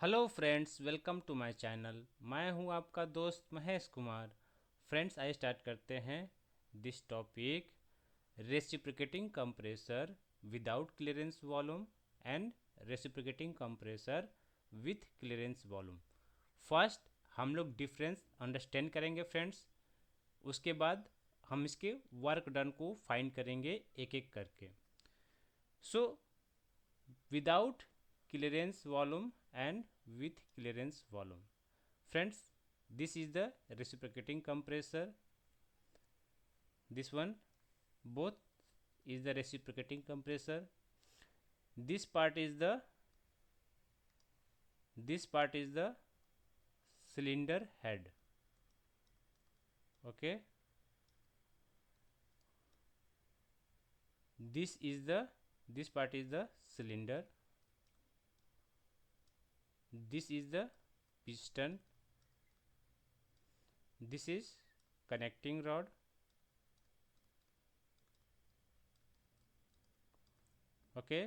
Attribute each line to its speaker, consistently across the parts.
Speaker 1: Hello friends, welcome to my channel. मैं हूं आपका दोस्त महेश कुमार। फ्रेंड्स, आइए स्टार्ट करते हैं this topic, reciprocating compressor without clearance volume and reciprocating compressor with clearance volume. First हम लोग डिफरेंस अंडरस्टैंड करेंगे फ्रेंड्स। उसके बाद हम इसके वर्क डन को फाइंड करेंगे एक एक करके। सो without clearance volume and with clearance volume. Friends, this is the reciprocating compressor. This one both is the reciprocating compressor. This part is the cylinder head. Okay, this part is the cylinder. This is the piston. This is connecting rod. Okay,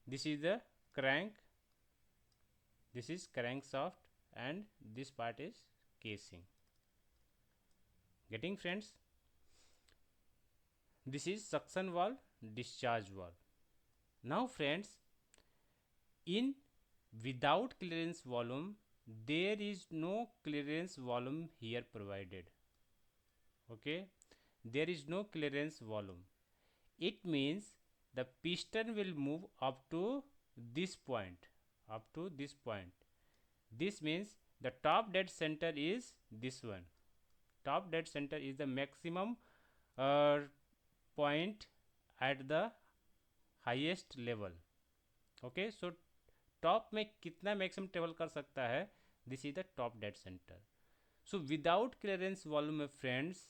Speaker 1: this is the crank. This is crankshaft, and this part is casing. Getting friends? This is suction valve, discharge valve. Now friends, in without clearance volume, there is no clearance volume here provided. Okay, there is no clearance volume. It means the piston will move up to this point, up to this point. This means the top dead center is this one. Top dead center is the maximum uh, point at the highest level. Okay, so top में कितना maximum travel कर सकता है, this is the top dead centre. So without clearance volume में friends,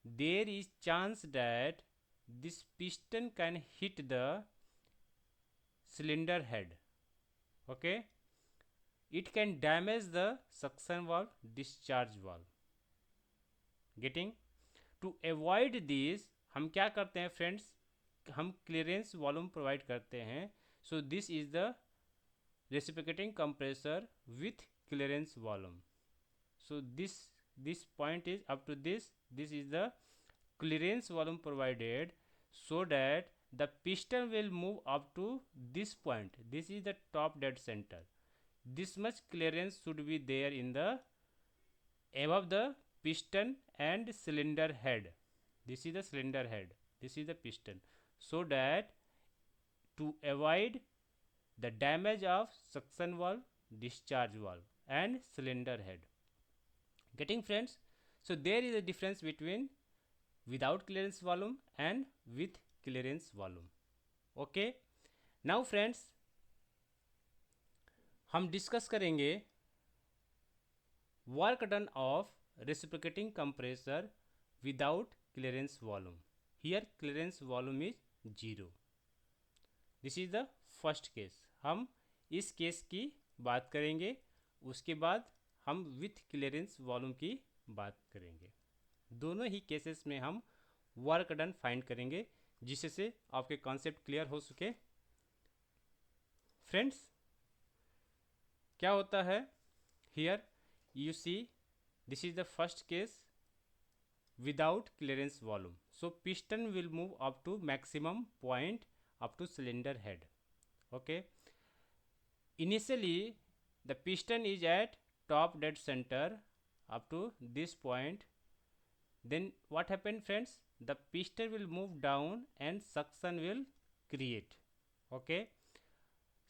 Speaker 1: there is chance that this piston can hit the cylinder head. Okay, it can damage the suction valve, discharge valve. Getting? To avoid this, हम क्या करते हैं friends, हम clearance volume provide करते हैं. So this is the reciprocating compressor with clearance volume. So this point is up to this is the clearance volume provided, so that the piston will move up to this point. This is the top dead center. This much clearance should be there in the above the piston and cylinder head. This is the cylinder head, this is the piston, so that to avoid the damage of suction valve, discharge valve and cylinder head. Getting friends? So there is a difference between without clearance volume and with clearance volume. Okay, now friends, हम discuss करेंगे work done of reciprocating compressor without clearance volume. Here clearance volume is 0. This is the first case. हम इस case की बात करेंगे, उसके बाद हम विथ क्लियरेंस वॉल्यूम की बात करेंगे. दोनों ही केसेस में हम वर्क डन फाइंड करेंगे, जिससे आपके कॉन्सेप्ट क्लियर हो सके. फ्रेंड्स, क्या होता है here, you see, this is the first case without clearance volume. So piston will move up to maximum point up to cylinder head. Okay, initially the piston is at top dead center up to this point. Then what happened friends, the piston will move down and suction will create. Okay,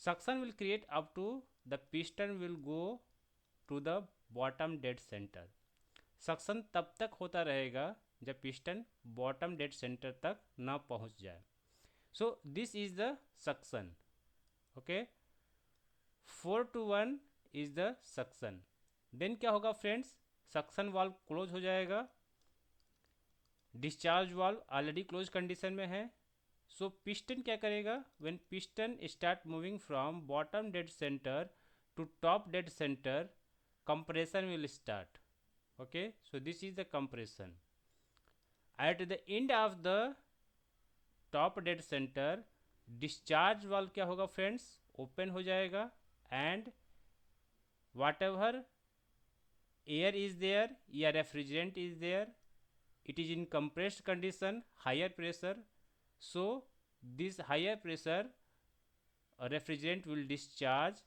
Speaker 1: suction will create up to the piston will go to the bottom dead center. Suction तब तक होता रहेगा जब piston bottom dead centre तक ना पहुंच जाए. So this is the suction. Okay, 4 to 1 is the suction. Then क्या होगा फ्रेंड्स, सक्शन वाल्व क्लोज हो जाएगा. Discharge valve already close condition में है. सो पिस्टन क्या करेगा, when piston start moving from bottom dead centre to top dead centre, compression will start. Okay, so this is the compression. At the end of the top dead center, discharge valve क्या होगा friends, open हो जाएगा, and whatever air is there या refrigerant is there, it is in compressed condition, higher pressure. So this higher pressure refrigerant will discharge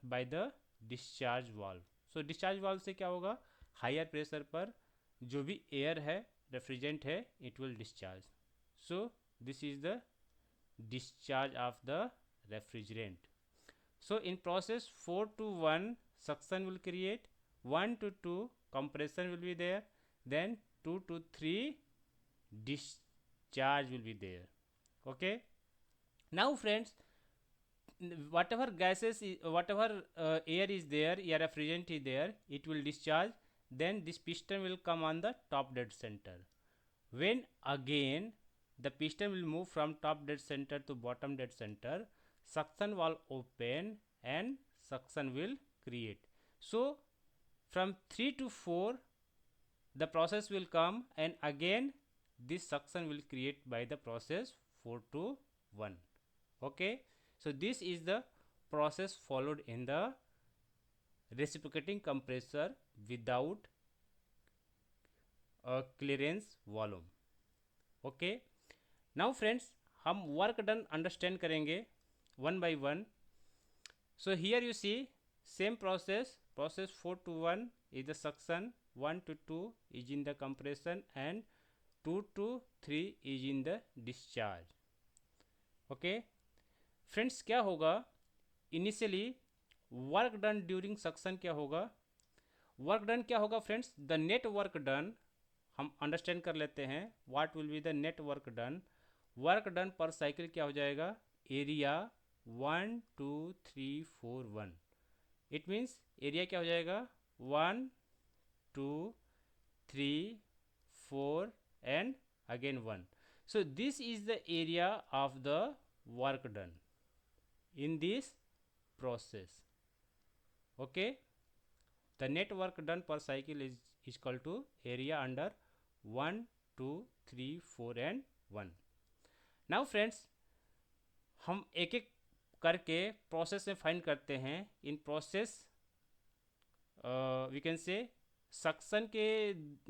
Speaker 1: by the discharge valve. So discharge valve से क्या होगा, higher pressure पर जो भी air है, refrigerant है, it will discharge. So this is the discharge of the refrigerant. So in process 4 to 1 suction will create, 1 to 2 compression will be there, then 2 to 3 discharge will be there. Okay, now friends, whatever gases whatever air is there या refrigerant is there, it will discharge, then this piston will come on the top dead center. When again the piston will move from top dead center to bottom dead center, suction valve open and suction will create. So from 3 to 4 the process will come, and again this suction will create by the process 4 to 1. Okay, so this is the process followed in the reciprocating compressor without a clearance volume. Okay, now friends, हम work done understand करेंगे one by one. So here you see same process 4 to 1 is the suction, 1 to 2 is in the compression, and 2 to 3 is in the discharge. Okay friends, क्या होगा initially work done during suction, क्या होगा work done, क्या होगा friends, the net work done हम understand कर लेते हैं. What will be the net work done. Work done per cycle क्या हो जाएगा, एरिया 1 2 3 4 1. इट मीन्स एरिया क्या हो जाएगा, 1 2 3 4 and again 1. So this is the area of the work done in this process. Okay, the net work done per cycle is equal to area under 1 2 3 4 and 1. now friends, हम एक एक करके process में find करते हैं. In process we can say suction के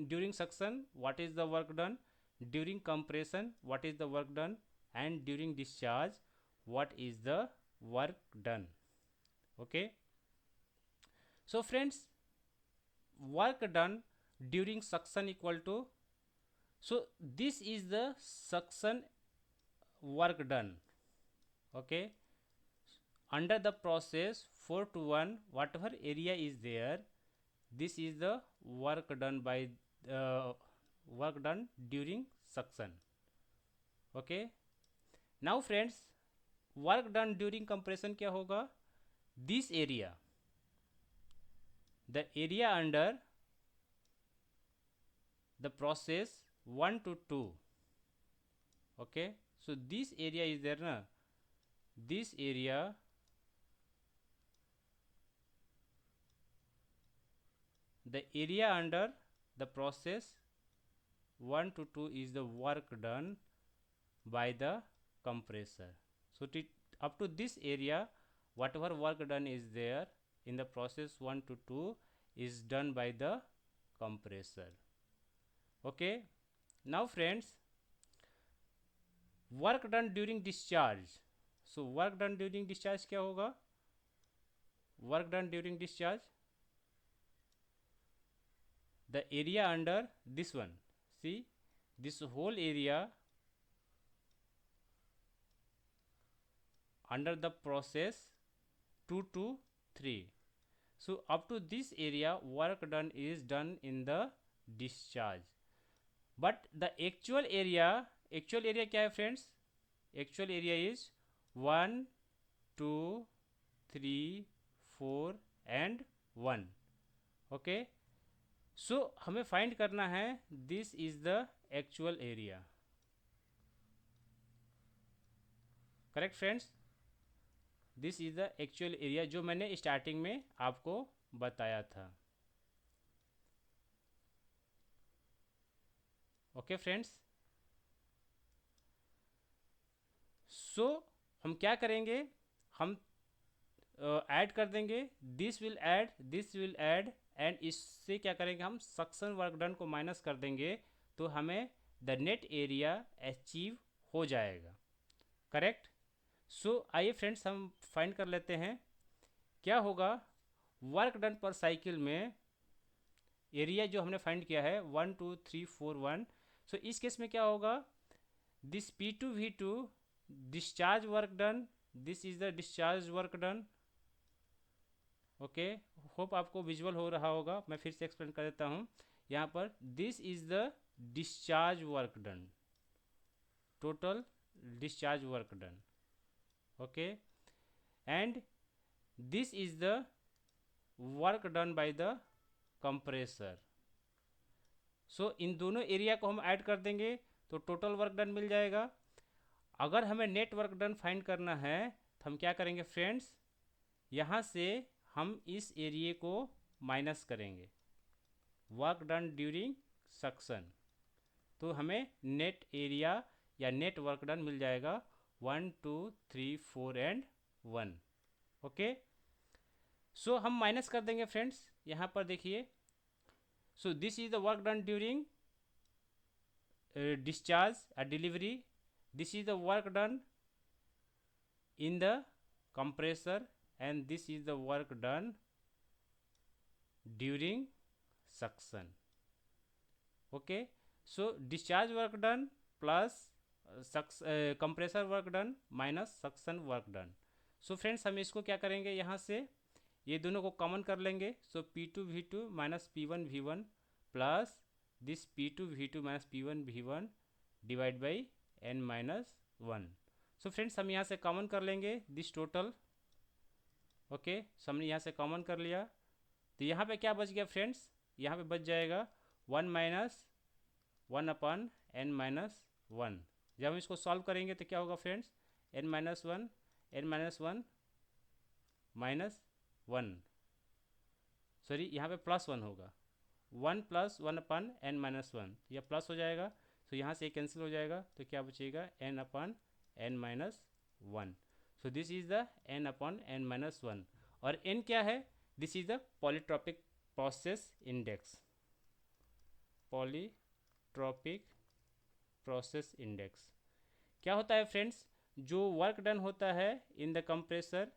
Speaker 1: during suction what is the work done, during compression what is the work done, and during discharge what is the work done. Okay, so friends, work done during suction equal to, so this is the suction work done. Okay, under the process 4 to 1 whatever area is there, this is the work done by work done during suction. Okay, now friends, work done during compression क्या होगा, this area, the area under the process 1 to 2. Okay, so this area is there ना, this area the area under the process 1 to 2 is the work done by the compressor. So up to this area whatever work done is there in the process 1 to 2 is done by the compressor. Okay, now friends, work done during discharge. So work done during discharge क्या होगा, work done during discharge, the area under this one, see this whole area under the process 2 to 3. So up to this area work done is done in the discharge, but the actual area क्या है friends, actual area is 1 2 3 4 and 1. Okay, so हमें find करना है this is the actual area. Correct friends, this is the actual area जो मैंने starting में आपको बताया था. ओके फ्रेंड्स, सो हम क्या करेंगे, हम ऐड कर देंगे, दिस विल ऐड एंड इससे क्या करेंगे हम सक्शन वर्क डन को माइनस कर देंगे तो हमें द नेट एरिया अचीव हो जाएगा। करेक्ट। सो आइए फ्रेंड्स हम फाइंड कर लेते हैं क्या होगा वर्क डन पर साइकिल में। एरिया जो हमने फाइंड किया है 1 2 3 4 1। सो इस केस में क्या होगा, this P2 V2 discharge work done, this is the discharge work done. Okay, hope आपको विजुअल हो रहा होगा, मैं फिर से एक्सप्लेन कर देता हूँ। यहाँ पर this is the discharge work done, total discharge work done. Okay, and this is the work done by the compressor. So इन दोनों एरिया को हम ऐड कर देंगे तो टोटल वर्क डन मिल जाएगा। अगर हमें नेट वर्क डन फाइंड करना है तो हम क्या करेंगे फ्रेंड्स, यहाँ से हम इस एरिया को माइनस करेंगे, वर्क डन ड्यूरिंग सक्शन, तो हमें नेट एरिया या नेट वर्क डन मिल जाएगा 1 2 3 4 एंड 1। ओके, सो हम माइनस कर देंगे फ्रेंड्स, यहाँ पर देखिए। सो this is the work done during discharge or delivery, this is the work done in the compressor and this is the work done during suction. Okay, so discharge work done plus compressor work done minus suction work done. So friends हम इसको क्या करेंगे, यहाँ से ये दोनों को common कर लेंगे। सो P2 V2 minus P1 V1 plus this P2 V2 minus P1 V1 divide by n minus 1। So friends हम यहाँ से कॉमन कर लेंगे दिस टोटल। ओके, सो हमने यहाँ से कॉमन कर लिया तो यहाँ पे क्या बच गया फ्रेंड्स, यहाँ पे बच जाएगा 1 माइनस 1 अपन n माइनस 1। जब हम इसको सॉल्व करेंगे तो क्या होगा friends, n minus 1 minus 1, sorry यहाँ पे प्लस 1 होगा, 1 प्लस 1 अपन n माइनस 1, यह प्लस हो जाएगा तो यहाँ से कैंसिल हो जाएगा तो क्या बचेगा n upon n minus 1। So this is the n upon n minus 1 और n क्या है, this is the polytropic process index, polytropic process index. क्या होता है फ्रेंड्स, जो वर्क डन होता है इन द कंप्रेसर,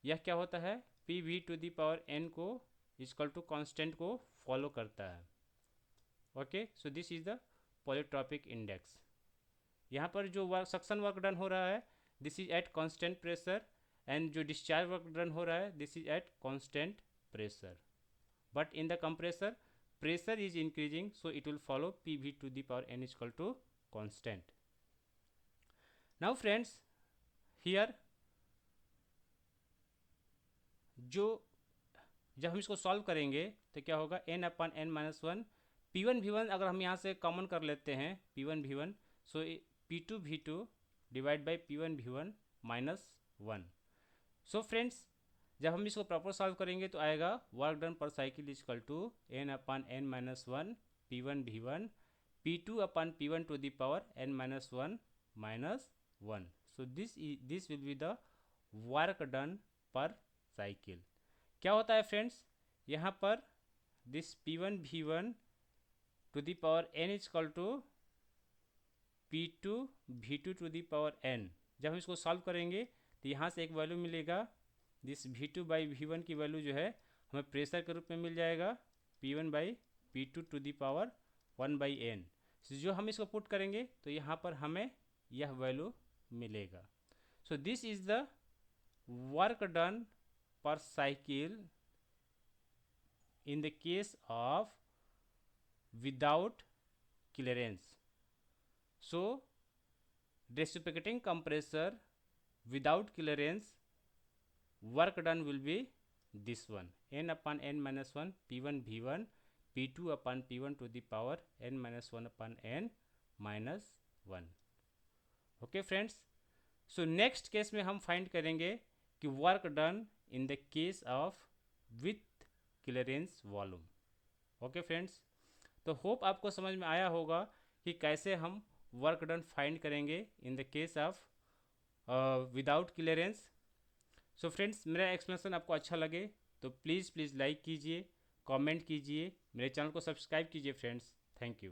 Speaker 1: यह क्या होता है PV to the power n को इक्वल टू कांस्टेंट को फॉलो करता है। Okay, so this is the polytropic index. यहाँ पर जो वर्क सक्शन वर्क डन हो रहा है this is at constant pressure and जो डिस्चार्ज वर्क डन हो रहा है this is at constant pressure, but in the compressor pressure is increasing so it will follow PV to the power n is equal to constant. Now friends here जो जब हम इसको solve करेंगे तो क्या होगा n upon n minus 1 P1 V1 अगर हम यहाँ से कॉमन कर लेते हैं P1 V1 so P2 V2 divide by P1 V1 minus 1। So friends जब हम इसको प्रॉपर सॉल्व करेंगे तो आएगा work done per cycle equal to n upon n minus 1 P1 V1 P2 upon P1 to the power n minus 1 minus 1। So this will be the work done per cycle. क्या होता है friends, यहाँ पर this P1 V1 to the power n is equal to P2 V2 to the power n। जब हम इसको solve करेंगे तो यहाँ से एक वैल्यू मिलेगा, दिस V2 बाई V1 की वैल्यू जो है हमें प्रेशर के रूप में मिल जाएगा P1 by P2 to the power 1 by n। जो हम इसको पुट करेंगे तो यहाँ पर हमें यह वैल्यू मिलेगा। So this is the work done per cycle in the case of without clearance. So reciprocating compressor without clearance work done will be this one n upon n minus 1 P1 V1 P2 upon P1 to the power n minus 1 upon n minus 1। Okay friends, so next case में हम find करेंगे कि work done in the case of with clearance volume. Okay friends, तो hope आपको समझ में आया होगा कि कैसे हम वर्क डन फाइंड करेंगे इन the case of without clearance. So friends, मेरा एक्सप्लेनेशन आपको अच्छा लगे तो प्लीज़ लाइक कीजिए, कमेंट कीजिए, मेरे चैनल को सब्सक्राइब कीजिए फ्रेंड्स। Thank you.